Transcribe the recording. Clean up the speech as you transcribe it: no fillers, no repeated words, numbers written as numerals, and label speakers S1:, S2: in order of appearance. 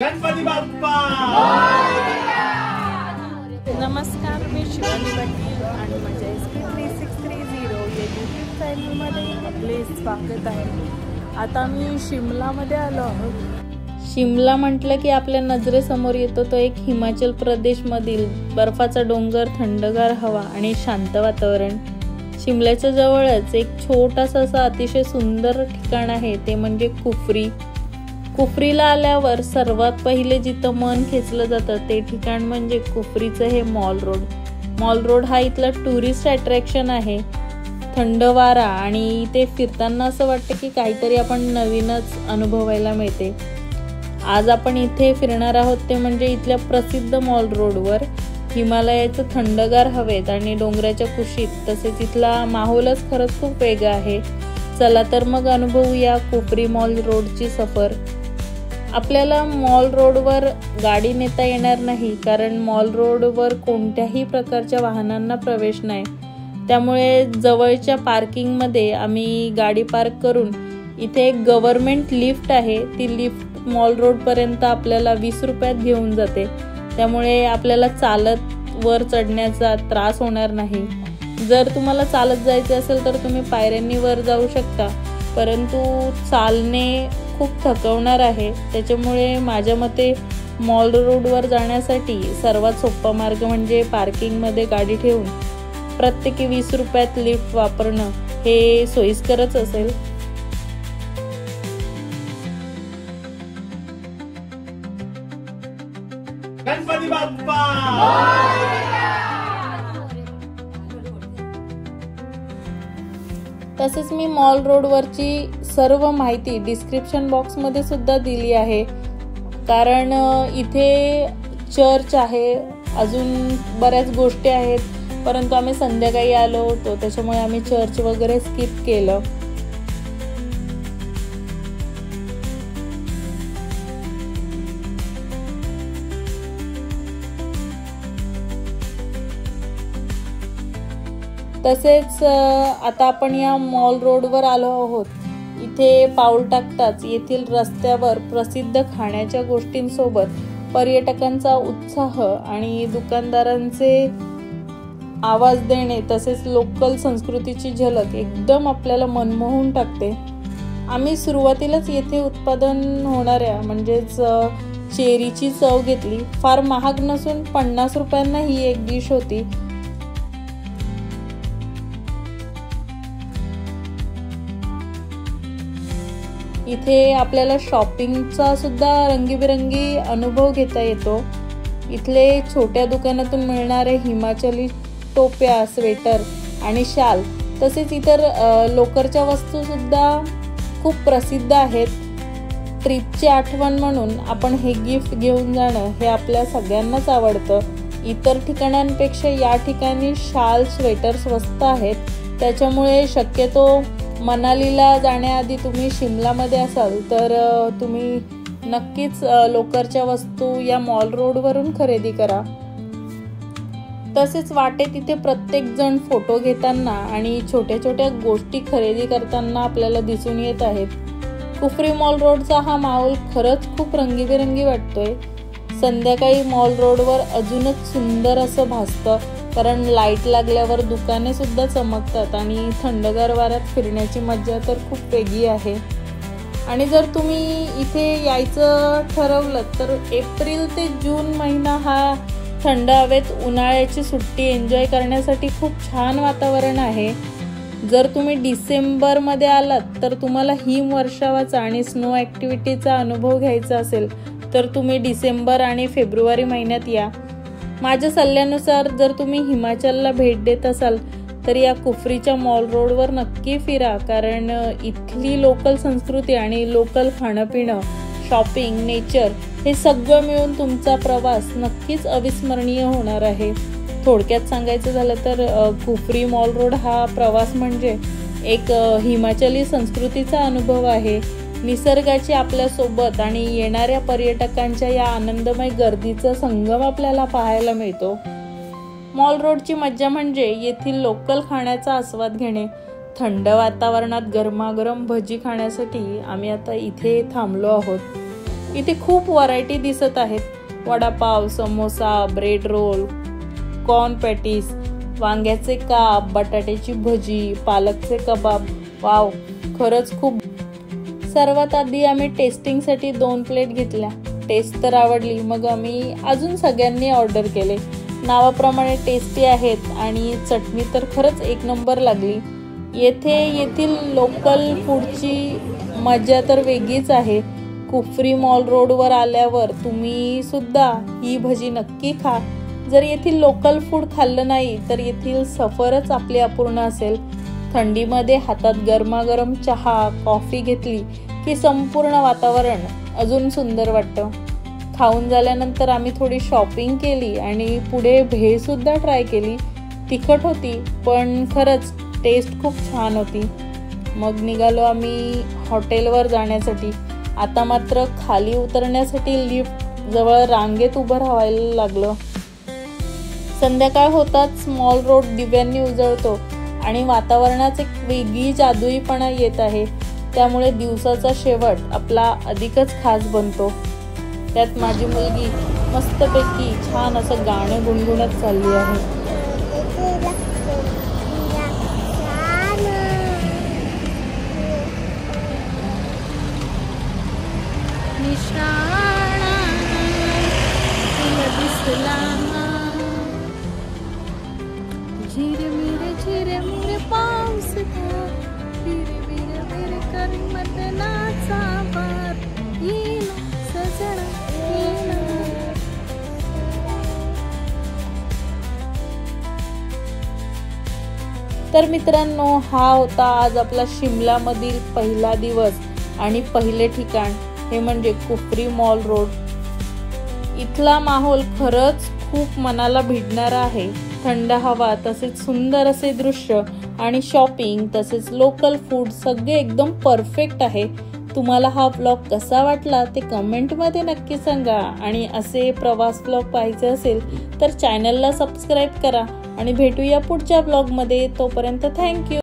S1: गणपती बाप्पा
S2: नमस्कार, मी शिवानी पाटील आणि माझ्या SP3630 या यूट्यूब चॅनलमध्ये आपले स्वागत आहे. आता मी शिमलामध्ये आलो आहोत. शिमला म्हटलं की आपल्या नजरेसमोर येतो तो एक हिमाचल प्रदेशमधील बर्फाचा डोंगर, थंडगार हवा आणि शांत वातावरण. शिमल्याच्या जवळच एक छोटासा असा अतिशय सुंदर ठिकाण आहे, ते म्हणजे कुफरी. कुफरीला आल्यावर सर्वात पहिले जिथं मन खेचलं जातं ते ठिकाण म्हणजे कुफरीचं हे मॉल रोड. मॉल रोड हा इथला टुरिस्ट अट्रॅक्शन आहे. थंड वारा आणि इथे फिरताना असं वाटतं की काहीतरी आपण नवीनच अनुभवायला मिळते. आज आपण इथे फिरणार आहोत ते म्हणजे इथल्या प्रसिद्ध मॉल रोडवर. हिमालयाचं थंडगार हवेत आणि डोंगराच्या कुशीत तसेच इथला माहोलच खरंच खूप वेगळा आहे. चला तर मग अनुभवूया कुफरी मॉल रोडची सफर. आपल्याला मॉल रोडवर गाडी नेता येणार नाही, कारण मॉल रोडवर कोणत्याही प्रकारच्या वाहनांना प्रवेश नाही. त्यामुळे जवळच्या पार्किंगमध्ये आम्ही गाडी पार्क करून इथे एक गव्हर्नमेंट लिफ्ट आहे, ती लिफ्ट मॉल रोडपर्यंत आपल्याला 20 रुपयात घेऊन जाते. त्यामुळे आपल्याला चालत वर चढण्याचा त्रास होणार नाही. जर तुम्हाला चालत जायचं असेल तर तुम्ही पायऱ्यांनी वर जाऊ शकता, परंतु चालणे खूप थकवणार आहे. त्याच्यामुळे माझ्या मते मॉल रोडवर जाण्यासाठी सर्वात सोपा मार्ग म्हणजे पार्किंगमध्ये गाडी ठेवून प्रत्येकी 20 रुपयात लिफ्ट वापरणं हे सोयीस्करच असेल.
S1: गणपती बाप्पा
S2: तसेच मी मॉल रोडवरची सर्व माहिती डिस्क्रिप्शन बॉक्समध्ये सुद्धा दिली आहे, कारण इथे चर्च आहे, अजून बऱ्याच गोष्टी आहेत. परंतु आम्ही संध्याकाळी आलो होतो, त्याच्यामुळे आम्ही चर्च वगैरे स्किप केलं. तसेच आता आपण या मॉल रोडवर आलो आहोत. इथे पाऊल टाकताच येथील रस्त्यावर प्रसिद्ध खाण्याच्या गोष्टींसोबत पर्यटकांचा उत्साह आणि दुकानदारांचे आवाज देणे तसेच लोकल संस्कृतीची झलक एकदम आपल्याला मनमोहून टाकते. आम्ही सुरुवातीलाच येथे उत्पादन होणाऱ्या म्हणजेच चेरीची चव घेतली. फार महाग नसून 50 रुपयांना ही एक डिश होती. इथे आपल्याला शॉपिंगचा सुद्धा रंगीबेरंगी अनुभव घेता येतो. इथले छोट्या दुकानातून मिळणारे हिमाचली टोप्या, स्वेटर आणि शाल तसेच इतर लोकरच्या वस्तू सुद्धा खूप प्रसिद्ध आहेत. ट्रिपची आठवण म्हणून आपण हे गिफ्ट घेऊन जाणं हे आपल्या सगळ्यांनाच आवडतं. इतर ठिकाणांपेक्षा या ठिकाणी शाल, स्वेटर स्वस्त आहेत. त्याच्यामुळे शक्यतो मनालीला जाण्याआधी तुम्ही शिमलामध्ये असाल तर तुम्ही नक्कीच लोकरच्या वस्तू या मॉल रोडवरून खरेदी करा. तसेच वाटेत इथे प्रत्येक जण फोटो घेताना आणि छोट्या छोट्या गोष्टी खरेदी करताना आपल्याला दिसून येत आहेत. कुफरी मॉल रोडचा हा माहोल खरंच खूप रंगीबेरंगी वाटतोय. संध्याकाळी मॉल रोडवर अजूनच सुंदर असं भासतं, कारण लाईट लागल्यावर दुकाने सुद्धा चमकतात आणि थंडगार वाऱ्यात फिरण्याची मजा तर खूप वेगळी आहे. आणि जर तुम्ही इथे यायचं ठरवलं तर एप्रिल ते जून महिना हा थंड हवेत उन्हाळ्याची सुट्टी एन्जॉय करण्यासाठी खूप छान वातावरण आहे. जर तुम्ही डिसेंबरमध्ये आलात तर तुम्हाला हिमवर्षावाचा आणि स्नो ॲक्टिव्हिटीचा अनुभव घ्यायचा असेल तर तुम्ही डिसेंबर आणि फेब्रुवारी महिन्यात या. माझ्या सल्ल्यानुसार जर तुम्ही हिमाचलला भेट देत असाल तर या कुफरीच्या मॉल रोडवर नक्की फिरा, कारण इथली लोकल संस्कृती आणि लोकल खाणंपिणं, शॉपिंग, नेचर हे सगळं मिळून तुमचा प्रवास नक्कीच अविस्मरणीय होणार आहे. थोडक्यात सांगायचं झालं तर कुफरी मॉल रोड हा प्रवास म्हणजे एक हिमाचली संस्कृतीचा अनुभव आहे. निसर्गाची आपल्यासोबत आणि येणाऱ्या पर्यटकांच्या या आनंदमय गर्दीचा संगम आपल्याला पाहायला मिळतो. मॉल रोडची मज्जा म्हणजे येथील लोकल खाण्याचा आस्वाद घेणे. थंड वातावरणात गरमागरम भजी खाण्यासाठी आम्ही आता इथे थांबलो आहोत. इथे खूप व्हरायटी दिसत आहेत. Vada pav, samosa, bread roll, corn patties, वांग्याचे काप, बटाट्याची भजी, पालकचे कबाब. वाव, खरंच खूप. सर्वात आधी आम्ही टेस्टिंगसाठी 2 प्लेट घेतल्या. टेस्ट तर आवडली, मग आम्ही अजून सगळ्यांनी ऑर्डर केले. नावाप्रमाणे टेस्टी आहेत आणि चटणी तर खरंच एक नंबर लागली. येथील लोकल फूडची मजा तर वेगळीच आहे. कुफरी मॉल रोडवर आल्यावर तुम्ही सुद्धा ही भजी नक्की खा. जर येथील लोकल फूड खाल्लं नाही तर येथील सफरच आपली अपूर्ण असेल. थंडीमध्ये हातात गरमागरम चहा, कॉफी घेतली की संपूर्ण वातावरण अजून सुंदर वाटतं. खाऊन झाल्यानंतर आम्ही थोडी शॉपिंग केली आणि पुढे भेळ सुद्धा ट्राय केली. तिखट होती पण खरंच टेस्ट खूप छान होती. मग निघालो आम्ही हॉटेलवर जाण्यासाठी. आता मात्र खाली उतरण्यासाठी लिफ्ट जवळ रांगेत उभं राहायला लागलं. संध्याकाळ होताच मॉल रोड दिव्यांनी उजळतो आणि वातावरणात एक वेगळी जादुईपणा येत आहे. त्यामुळे दिवसाचा शेवट आपला अधिकच खास बनतो. त्यात माझी मुलगी मस्तपैकी छान असं गाणं गुणगुणत चालली आहे. झिरे मिरे पाऊस था, फिरे मेरे कर मदनाचा वार, येना सजना येना. तर मित्रांनो, हा होता आज आपला शिमलामधील पहिला दिवस आणि पहिले ठिकाण हे म्हणजे कुफरी मॉल रोड. इथला माहोल खरंच खूप मनाला भिडणारा आहे. थंड हवा, तसेच सुंदर असे दृश्य आणि शॉपिंग, तसेच लोकल फूड सगळे एकदम परफेक्ट आहे. तुम्हाला हा ब्लॉग कसा वाटला ते कमेंटमध्ये नक्की सांगा. आणि असे प्रवास ब्लॉग पाहायचे असेल तर चॅनलला सबस्क्राईब करा आणि भेटूया पुढच्या ब्लॉगमध्ये. तोपर्यंत थँक्यू.